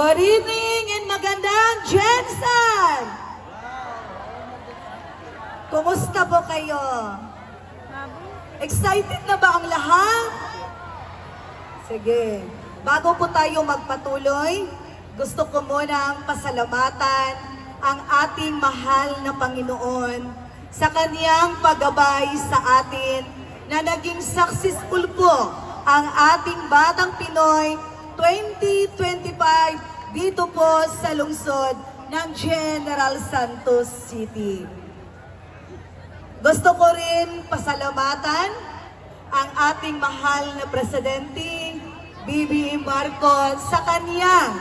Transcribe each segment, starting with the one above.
Good evening and magandang Jensen! Kumusta po kayo? Excited na ba ang lahat? Sige. Bago po tayo magpatuloy, gusto ko munang pasalamatan ang ating mahal na Panginoon sa kaniyang paggabay sa atin na naging successful po ang ating Batang Pinoy 2025 dito po sa lungsod ng General Santos City. Gusto ko rin pasalamatan ang ating mahal na Presidente BBM Marcos sa kaniyang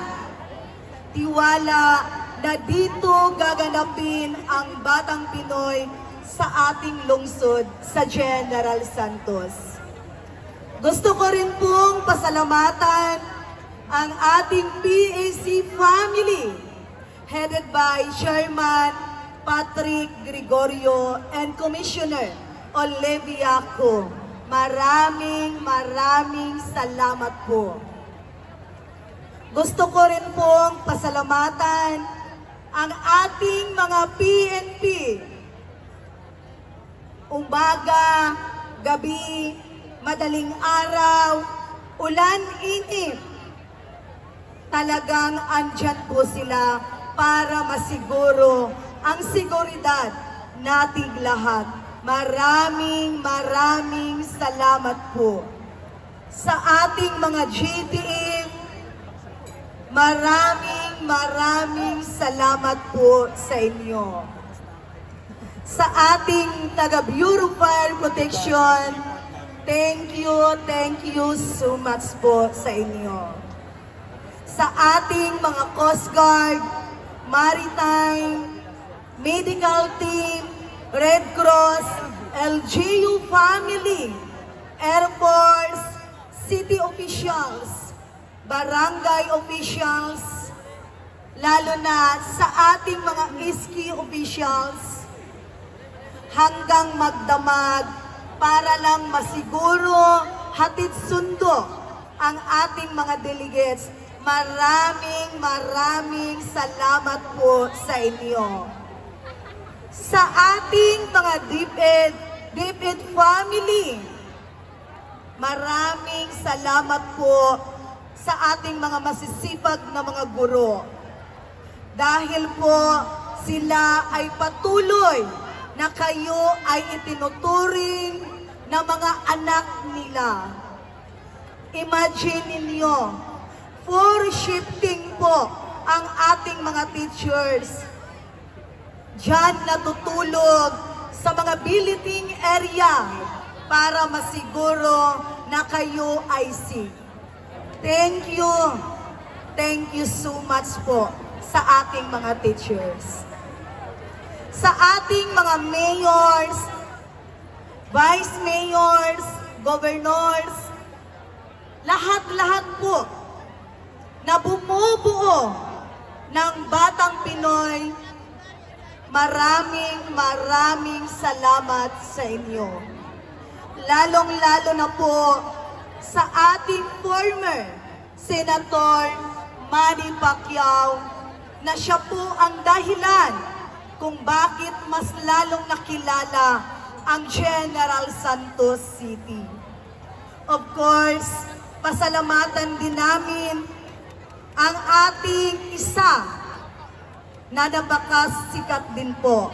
tiwala na dito gaganapin ang Batang Pinoy sa ating lungsod sa General Santos. Gusto ko rin pong pasalamatan ang ating PAC family headed by Chairman Patrick Gregorio and Commissioner Olivia Co. Maraming salamat po. Gusto ko rin pong pasalamatan ang ating mga PNP. Umaga, gabi, madaling araw, ulan, init. Talagang andyan po sila para masiguro ang seguridad nating lahat. Maraming salamat po. Sa ating mga GTF, maraming salamat po sa inyo. Sa ating taga-Bureau Fire Protection, thank you so much po sa inyo. Sa ating mga Coast Guard, Maritime, Medical Team, Red Cross, LGU family, Air Force, City officials, Barangay officials, lalo na sa ating mga ISKI officials, hanggang magdamag para lang masiguro hatid sundo ang ating mga delegates. Maraming salamat po sa inyo. Sa ating mga DepEd family, maraming salamat po sa ating mga masisipag na mga guro. Dahil po sila ay patuloy na kayo ay itinuturing na mga anak nila. Imagine ninyo, 4 shifting po ang ating mga teachers. Diyan natutulog sa mga billeting area para masiguro na kayo ay safe. Thank you so much po sa ating mga teachers. Sa ating mga mayors, vice mayors, governors, lahat po na bumubuo ng Batang Pinoy, maraming salamat sa inyo. Lalong-lalo na po sa ating former Senator Manny Pacquiao na siya po ang dahilan kung bakit mas lalong nakilala ang General Santos City. Of course, pasalamatan din namin ang ating isa na nabakas sikat din po,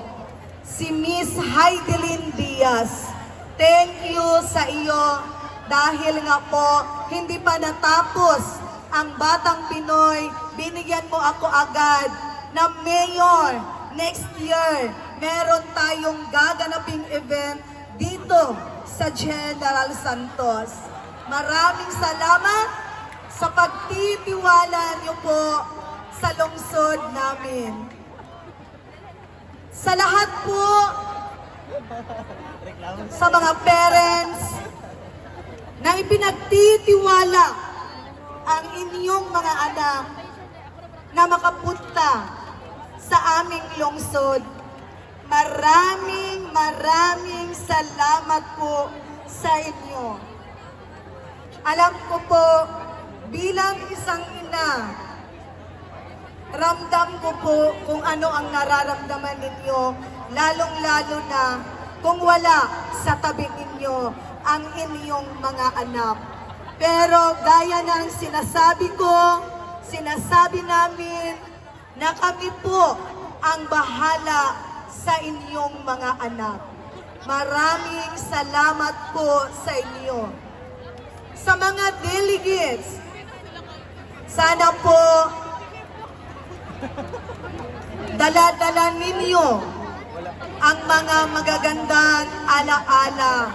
si Miss Heidelin Diaz. Thank you sa iyo dahil nga po hindi pa natapos ang Batang Pinoy, binigyan mo ako agad na mayor. Next year, meron tayong gaganaping event dito sa General Santos. Maraming salamat sa pagtitiwala niyo po sa lungsod namin. Sa lahat po, sa mga parents na ipinagtitiwala ang inyong mga anak na makapunta sa aming lungsod, maraming salamat po sa inyo. Alam ko po, bilang isang ina Ramdam ko po kung ano ang nararamdaman ninyo, lalong-lalo na kung wala sa tabi ninyo ang inyong mga anak. Pero gaya ng sinasabi ko, sinasabi namin na kami po ang bahala sa inyong mga anak. Maraming salamat po sa inyo. Sa mga delegates, sana po dala-dala ninyo ang mga magagandang alaala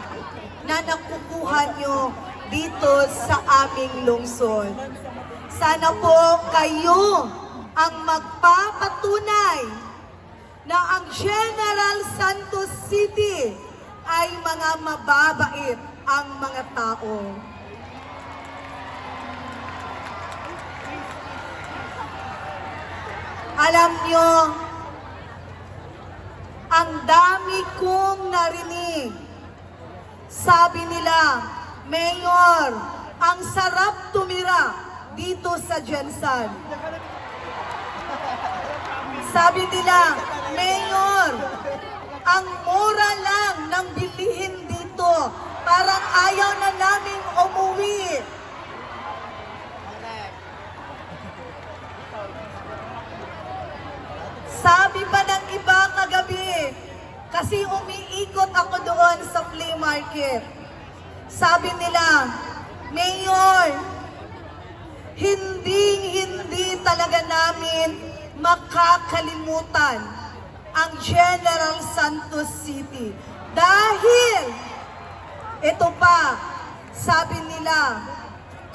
na nakukuha nyo dito sa aming lungsod. Sana po kayo ang magpapatunay na ang General Santos City ay mga mababait ang mga tao. Alam nyo, ang dami kong narinig. Sabi nila, Mayor, ang sarap tumira dito sa Jensan. Sabi nila, Mayor, ang mura lang ng bilihin dito. Parang ayaw na naming umuwi. Sabi pa ng iba kagabi, kasi umiikot ako doon sa flea market. Sabi nila, Mayor, hindi talaga namin makakalimutan ang General Santos City. Dahil, ito pa, sabi nila,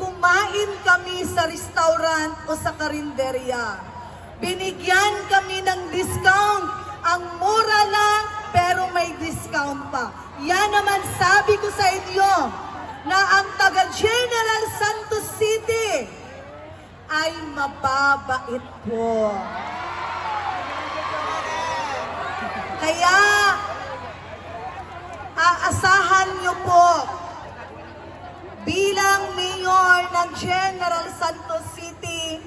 kumain kami sa restaurant o sa karinderya. Binigyan kami ng discount. Ang mura lang, pero may discount pa. Yan naman sabi ko sa inyo, na ang taga General Santos City ay mababait po. Kaya, aasahan niyo po, bilang mayor ng General Santos City,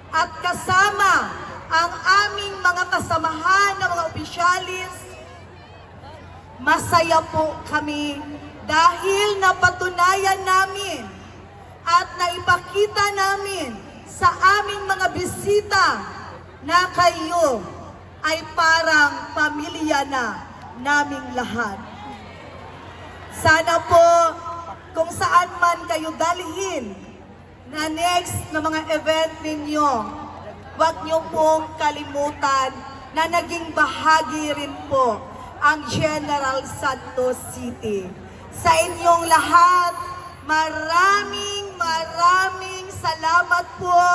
at kasama ang aming mga kasamahan ng mga opisyalis, masaya po kami dahil napatunayan namin at naipakita namin sa aming mga bisita na kayo ay parang pamilya na naming lahat. Sana po kung saan man kayo dalhin na next na mga event ninyo, huwag niyo pong kalimutan na naging bahagi rin po ang General Santos City. Sa inyong lahat, maraming salamat po.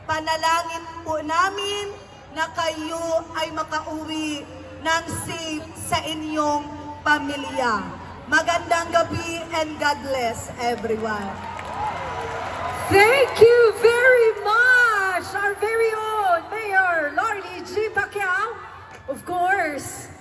Panalangin po namin na kayo ay makauwi ng safe sa inyong pamilya. Magandang gabi and God bless everyone. Thank you very much, our very own Mayor Lorly G. Pacquiao. Of course,